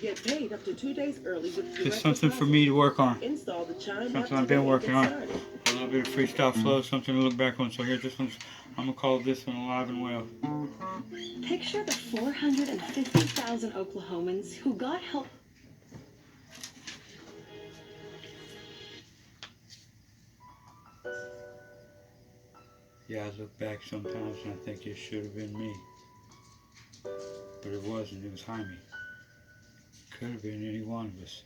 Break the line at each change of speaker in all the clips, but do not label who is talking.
Get paid up to 2 days early with
just something for me to work on.
Install the chime
Something I've been working on. A little bit of freestyle flow, something to look back on. So here's this one. I'm going to call this one Alive and Well.
Picture the 450,000 Oklahomans who got help.
Yeah, I look back sometimes and I think it should have been me. But it wasn't, it was Jaime. Could have been any one of us.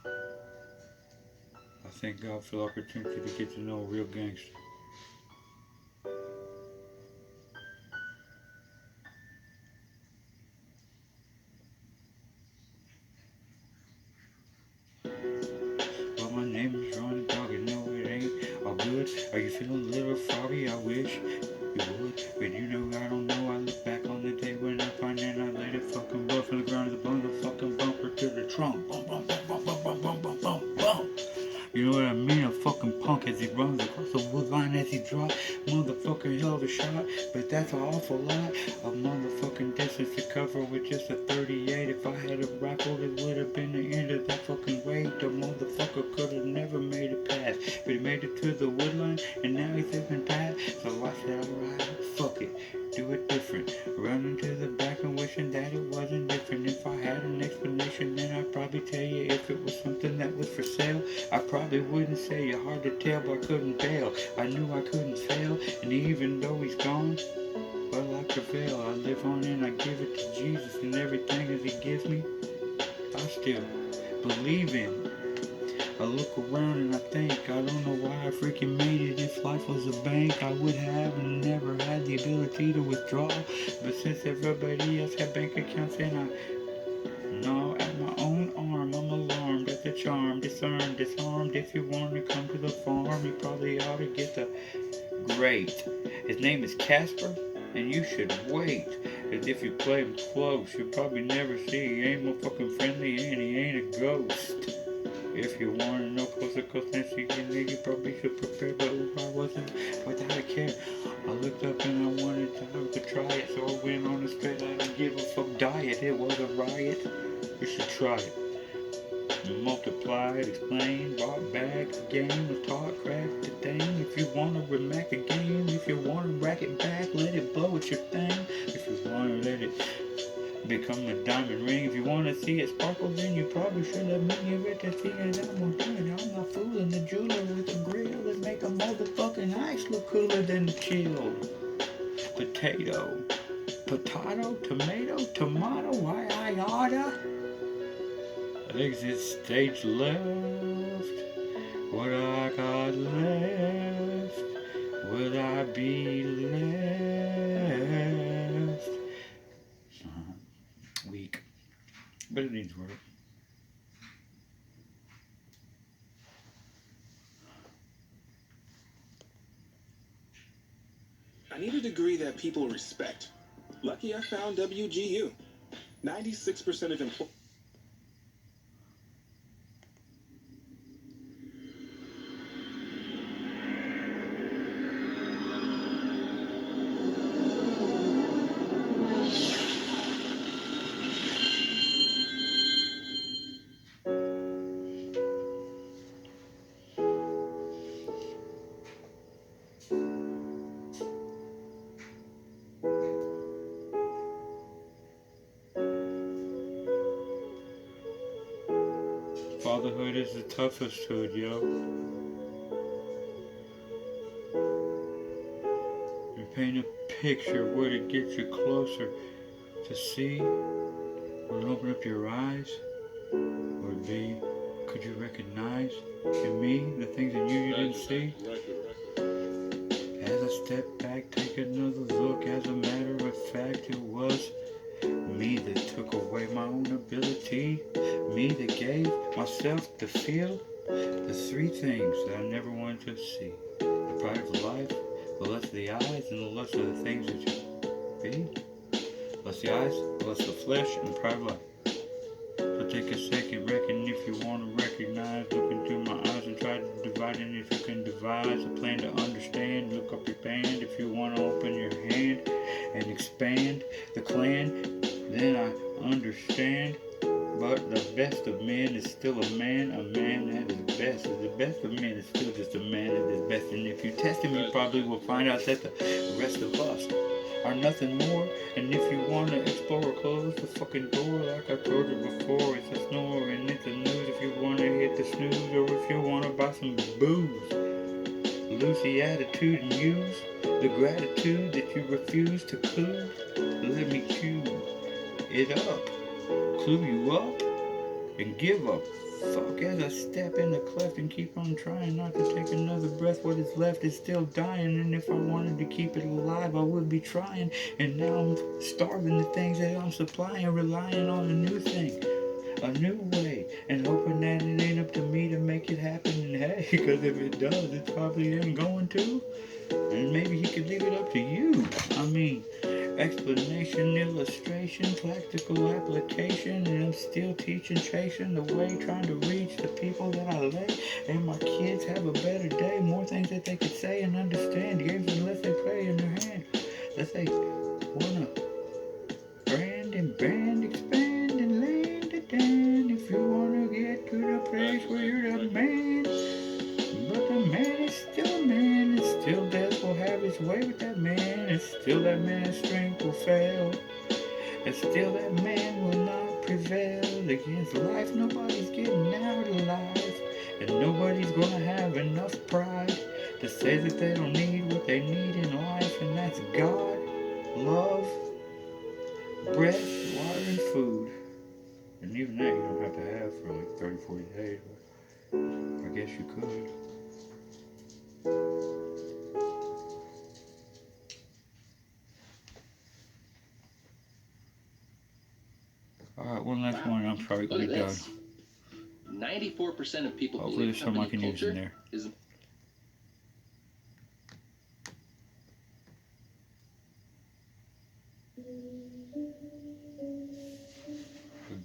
I thank God for the opportunity to get to know a real gangster. Well, my name is Ronnie Dog, and no it ain't all good. Are you feeling a little froggy? I wish you would. But you know, I don't know. I look back on the day when I find and I let it fucking blow from the ground to the bone, the fucking bumper to the trunk. Bum, bum, bum, bum, bum, bum, bum, bum, bum, bum. You know what I mean? A fucking punk as he runs across the wood line as he drops. Motherfucking hell of a shot, but that's an awful lot of motherfucking distance to cover with just a 38. If I had a rifle, it would have been the end of that fucking way. The motherfucker could have never made it past, but he made it to the wood line, and now he's living past. So I said, alright, fuck it, do it different. Running to the back and wishing that it wasn't different. If I had an explanation, then I'd probably tell you. If it was something that was for sale, I probably wouldn't say. You're hard to tell, but I couldn't bail. I knew I couldn't fail, and even though he's gone, well, I prevail. I live on and I give it to Jesus, and everything that he gives me, I still believe in. I look around and I think, I don't know why I freaking made it. If life was a bank, I would have never had the ability to withdraw. But since everybody else had bank accounts and I gnaw at my own arm, I'm alarmed at the charm. Disarmed, disarmed. If you want to come to the farm, you probably ought to get the great. His name is Casper, and you should wait. As if you play him close, you'll probably never see. He ain't motherfucking friendly and he ain't a ghost. If you want to know closer, cause Nancy and me, you probably should prepare, but I wasn't without a care. I looked up and I wanted to try it, so I went on a straight I don't give a fuck diet. It was a riot. You should try it. Multiplied, explained, brought back the game, was taught, cracked the thing. If you want to remack the game, if you want to rack it back, let it blow, it's your thing. If you want to let it become a diamond ring, if you want to see it sparkle, then you probably should let me give it to see it. I'm gonna do it. I'm not fooling the jeweler with a grill and make a motherfucking ice look cooler than the chill. Potato, tomato, tomato, why I oughta exit stage left. What I got left, would I be left? Weak, but it needs work.
I need a degree that people respect. Lucky I found WGU. 96% of employees.
Fatherhood is the toughest hood, yo. You paint a picture, would it get you closer to see? Would it open up your eyes? Would it be, could you recognize in me the things in you didn't see? As I step back, take another look, as a matter of fact, it was me that took away my own ability. Me that gave myself the feel, the three things that I never wanted to see. The pride of life, the lust of the eyes, and the lust of the things that you be. Lust of the eyes, the lust of the flesh, and the pride of life. So take a second, reckon if you want to recognize, look into my eyes and try to divide, and if you can devise a plan to understand, look up your band. If you want to open your hand and expand the clan, then I understand. But the best of men is still a man. A man at his best is the best of men is still just a man at his best. And if you test him, you probably will find out that the rest of us are nothing more. And if you want to explore, close the fucking door like I told you before. It's a snore and it's the news. If you want to hit the snooze or if you want to buy some booze, lose the attitude and use the gratitude that you refuse to clue. Let me cue it up, clue you up, and give up. Fuck as I step in the cleft and keep on trying not to take another breath. What is left is still dying, and if I wanted to keep it alive, I would be trying. And now I'm starving the things that I'm supplying, relying on a new thing, a new way, and hoping that it ain't up to me to make it happen. And hey, because if it does, it probably ain't going to. And maybe he could leave it up to you. I mean, explanation, illustration, practical application, and I'm still teaching, chasing the way, trying to reach the people that I lay. And my kids have a better day, more things that they could say and understand. Games unless they play in their hand. Let's say, wanna brand and band, expand and land it down. If you wanna get to the place where you're the man. But the man is still a man, and still death will have its way with that man, and still that man's strength will fail, and still that man will not prevail against life. Nobody's getting out alive, and nobody's gonna have enough pride to say that they don't need what they need in life, and that's God, love, breath, water, and food. And even that you don't have to have for like 30, 40 days, but I guess you could. Alright, one last one, I'm probably going to be done.
94% of people
Hopefully
believe
there's some I
company
can use in
culture
there.
is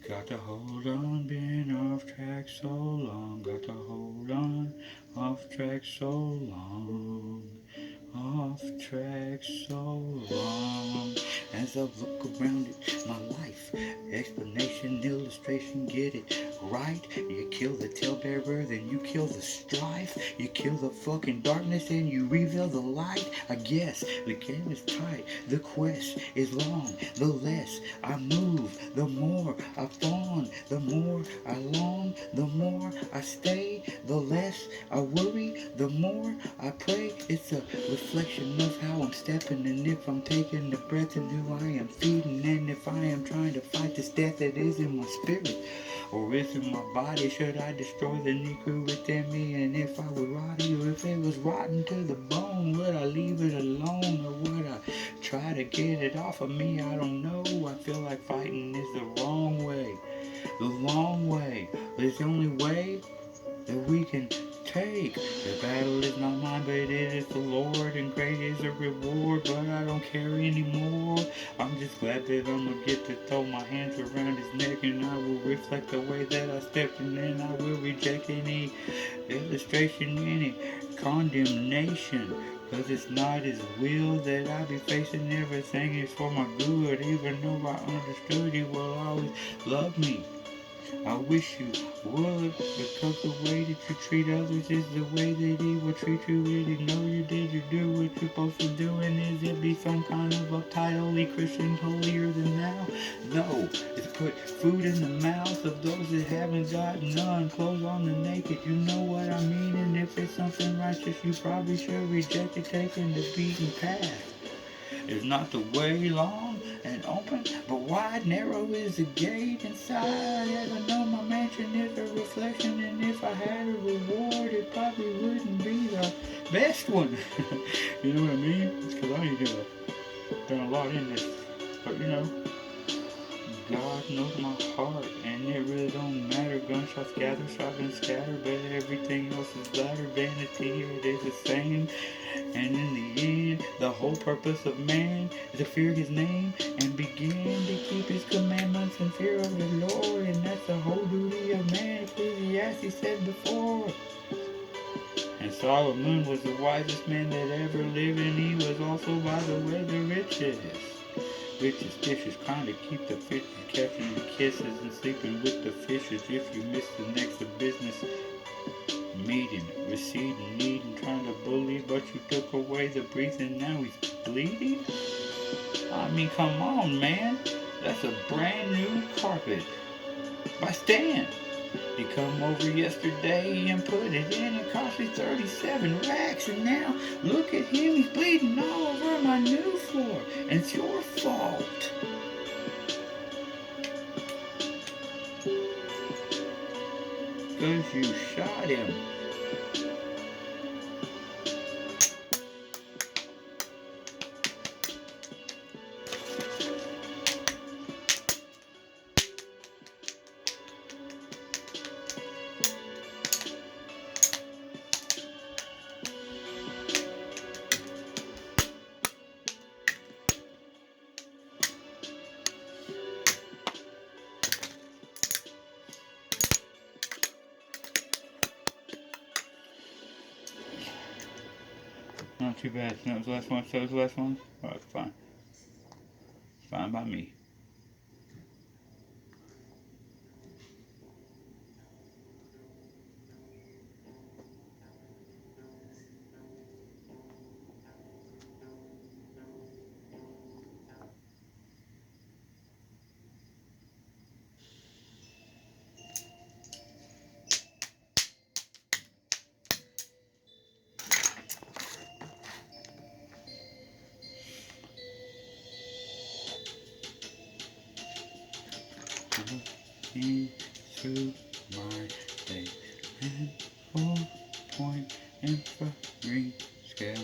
Got to hold on, been off track so long. Got to hold on, off track so long. Off track so long. As I look around it, my life, explanation, illustration, get it right. You kill the talebearer, then you kill the strife. You kill the fucking darkness and you reveal the light. I guess the game is tight, the quest is long. The less I move, the more I fawn. The more I long, the more I stay. The less I worry, the more I pray. It's a reflection of how I'm stepping, and if I'm taking the breath, and who I am feeding, and if I am trying to fight this death that is in my spirit or is in my body. Should I destroy the Niku within me? And if I would rot you, if it was rotten to the bone, would I leave it alone, or would I try to get it off of me? I don't know. I feel like fighting is the wrong way. The long way is the only way that we can take. The battle is not mine, but it is the Lord, and great is the reward, but I don't care anymore. I'm just glad that I'm gonna get to throw my hands around his neck, and I will reflect the way that I stepped, and then I will reject any illustration, any condemnation, cause it's not his will that I be facing. Everything is for my good, even though I understood he will always love me. I wish you would, because the way that you treat others is the way that he will treat you. Really know you did, you do what you're supposed to do, and is it be some kind of uptight, holy Christian, holier than thou? No, it's put food in the mouth of those that haven't got none, clothes on the naked, you know what I mean, and if it's something righteous, you probably should reject it, taking the beaten path. Is not the way long and open, but wide, narrow is the gate inside. As I know my mansion is a reflection, and if I had a reward, it probably wouldn't be the best one. You know what I mean? It's because I ain't done a lot in this, but you know, God knows my heart, and it really don't matter. Gunshots gather, shotguns scatter, but everything else is ladder. Vanity, it is the same. And in the end, the whole purpose of man is to fear his name and begin to keep his commandments in fear of the Lord. And that's the whole duty of man, Ecclesiastes said before. And Solomon was the wisest man that ever lived, and he was also, by the way, the richest. Bitches, dishes, kinda keep the fishes, catching the kisses and sleeping with the fishes. If you miss the next business meeting, receding, needing, trying to bully, but you took away the breathing, now he's bleeding? I mean, come on, man. That's a brand new carpet by Stan. He come over yesterday and put it in. It cost me 37 racks, and now look at him. He's bleeding all over my new floor, and it's your fault. Because you shot him. Not too bad. That was the last one. That was the last one. Oh, it's fine. Fine by me. Into my day and 4-point infrared scale.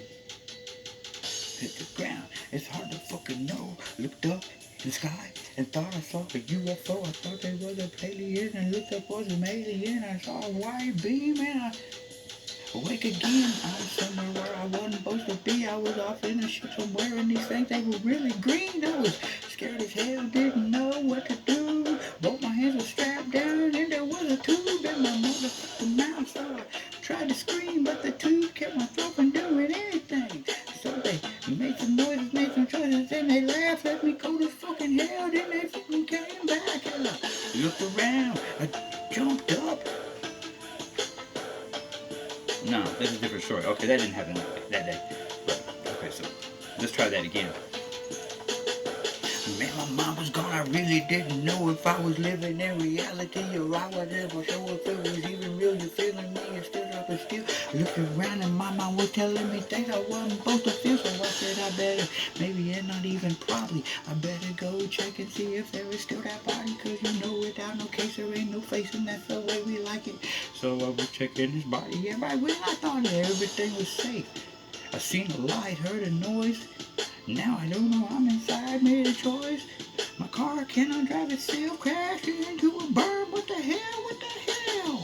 Hit the ground, it's hard to fucking know. Looked up in the sky and thought I saw a UFO. I thought they was a alien and looked up was an alien. I saw a white beam and I awake again. I was somewhere where I wasn't supposed to be. I was off in a ship somewhere and these things, they were really green. I was scared as hell, didn't know what to do. Both my hands were strapped down and there was a tube in my motherfucking mouth. So I tried to scream, but the tube kept my throat from doing anything. So they made some noises, made some choices, and they laughed, let me go to fucking hell. Then they fucking came back and I looked around. I jumped up. No, that's a different story. Okay, that didn't happen that day. But, okay, so let's try that again. Man, my mom was gone. I really didn't know if I was living in reality or I was ever sure if it was even real. You feeling me? You stood up and still looking around, and my mom was telling me things I wasn't supposed to feel. So I said I better, maybe and not even probably, I better go check and see if there is still that body. Cause you know without no case there ain't no face, and that's the way we like it. So I was checking his body, and right when I thought everything was safe, I seen a light, heard a noise. Now I don't know, I'm inside, made a choice. My car cannot drive itself, crashed into a berm. What the hell? What the hell?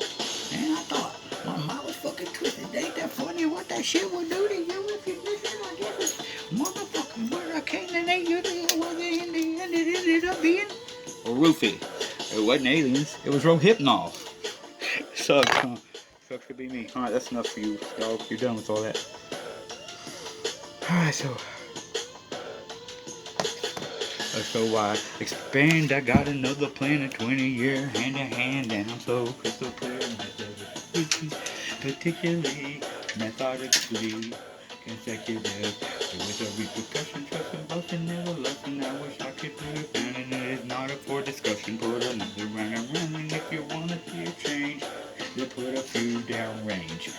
And I thought, my mom was fucking twisted. Ain't that funny what that shit will do to you if you miss it? I guess it's motherfucking where I came and they used it. Was it in the end? It ended up being a roofie. It wasn't aliens, it was Rohypnol. Sucks, huh? Sucks to be me. Alright, that's enough for you, dog. You're done with all that. Alright, so I expand, I got another plan, a 20-year hand to hand, and I'm so crystal clear, particularly methodically consecutive, with a repercussion, trust and both and never less, and I wish I could put it down, and it is not up for discussion, put another round and round, and if you want to see a change, then put a few down range.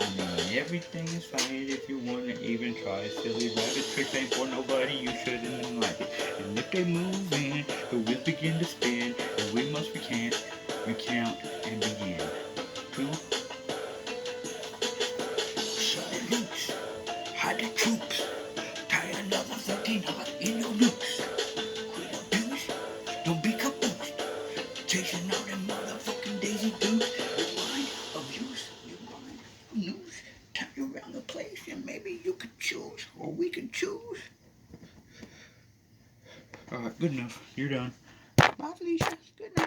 I mean, everything is fine if you want to even try. Silly rabbit tricks ain't for nobody, you shouldn't like it. And if they move in, the wheels begin to spin, and we must recount, and begin. Two. Shut it loose, hide the troops, tie another 13 hot in your noose. Quit abuse, don't be caboose, chasing all them motherfucking Daisy Dukes. Rewind, abuse, rewind, news, tie around the place, and maybe you could choose, or we could choose. Alright, good enough. You're done.